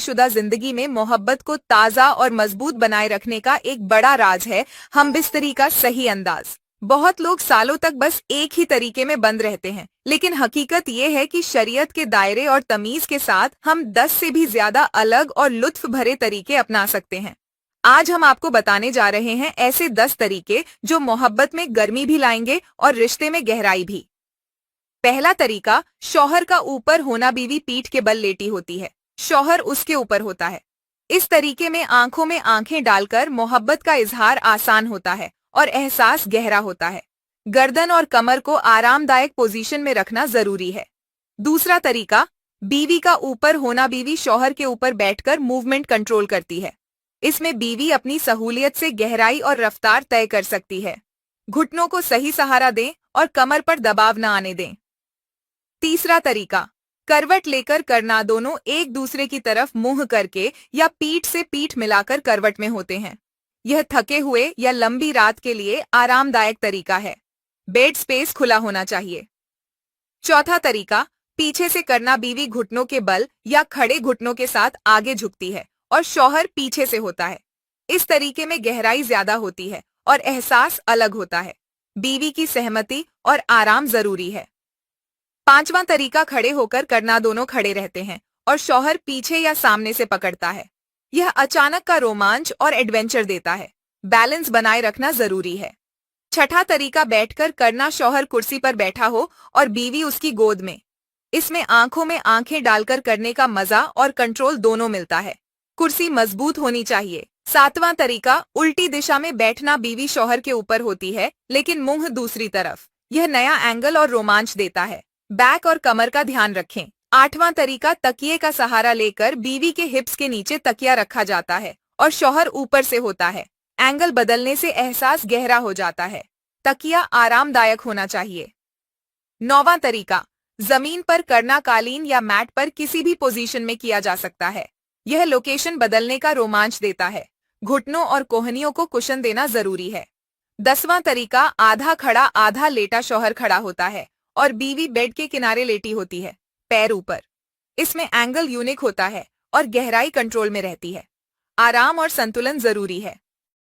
शुदा जिंदगी में मोहब्बत को ताज़ा और मजबूत बनाए रखने का एक बड़ा राज है हम बिस्तरी का सही अंदाज। बहुत लोग सालों तक बस एक ही तरीके में बंद रहते हैं, लेकिन हकीकत ये है कि शरीयत के दायरे और तमीज के साथ हम 10 से भी ज्यादा अलग और लुत्फ भरे तरीके अपना सकते हैं। आज हम आपको बताने जा रहे हैं ऐसे 10 तरीके जो मोहब्बत में गर्मी भी लाएंगे और रिश्ते में गहराई भी। पहला तरीका, शौहर का ऊपर होना। बीवी पीठ के बल लेटी होती है, शौहर उसके ऊपर होता है। इस तरीके में आंखें डालकर मोहब्बत का इजहार आसान होता है और एहसास गहरा होता है। गर्दन और कमर को आरामदायक पोजीशन में रखना जरूरी है। दूसरा तरीका, बीवी का ऊपर होना। बीवी शौहर के ऊपर बैठकर मूवमेंट कंट्रोल करती है। इसमें बीवी अपनी सहूलियत से गहराई और रफ्तार तय कर सकती है। घुटनों को सही सहारा दें और कमर पर दबाव न आने दें। तीसरा तरीका, करवट लेकर करना। दोनों एक दूसरे की तरफ मुंह करके या पीठ से पीठ मिलाकर करवट में होते हैं। यह थके हुए या लंबी रात के लिए आरामदायक तरीका है। बेड स्पेस खुला होना चाहिए। चौथा तरीका, पीछे से करना। बीवी घुटनों के बल या खड़े घुटनों के साथ आगे झुकती है और शौहर पीछे से होता है। इस तरीके में गहराई ज्यादा होती है और एहसास अलग होता है। बीवी की सहमति और आराम जरूरी है। पांचवा तरीका, खड़े होकर करना। दोनों खड़े रहते हैं और शौहर पीछे या सामने से पकड़ता है। यह अचानक का रोमांच और एडवेंचर देता है। बैलेंस बनाए रखना जरूरी है। छठा तरीका, बैठकर करना। शौहर कुर्सी पर बैठा हो और बीवी उसकी गोद में। इसमें आंखें डालकर करने का मजा और कंट्रोल दोनों मिलता है। कुर्सी मजबूत होनी चाहिए। सातवां तरीका, उल्टी दिशा में बैठना। बीवी शौहर के ऊपर होती है लेकिन मुंह दूसरी तरफ। यह नया एंगल और रोमांच देता है। बैक और कमर का ध्यान रखें। आठवां तरीका, तकिए का सहारा लेकर बीवी के हिप्स के नीचे तकिया रखा जाता है और शौहर ऊपर से होता है। एंगल बदलने से एहसास गहरा हो जाता है। तकिया आरामदायक होना चाहिए। नौवां तरीका, जमीन पर करना। कालीन या मैट पर किसी भी पोजीशन में किया जा सकता है। यह लोकेशन बदलने का रोमांच देता है। घुटनों और कोहनियों को कुशन देना जरूरी है। 10वां तरीका, आधा खड़ा आधा लेटा। शौहर खड़ा होता है और बीवी बेड के किनारे लेटी होती है, पैर ऊपर। इसमें एंगल यूनिक होता है और गहराई कंट्रोल में रहती है। आराम और संतुलन जरूरी है।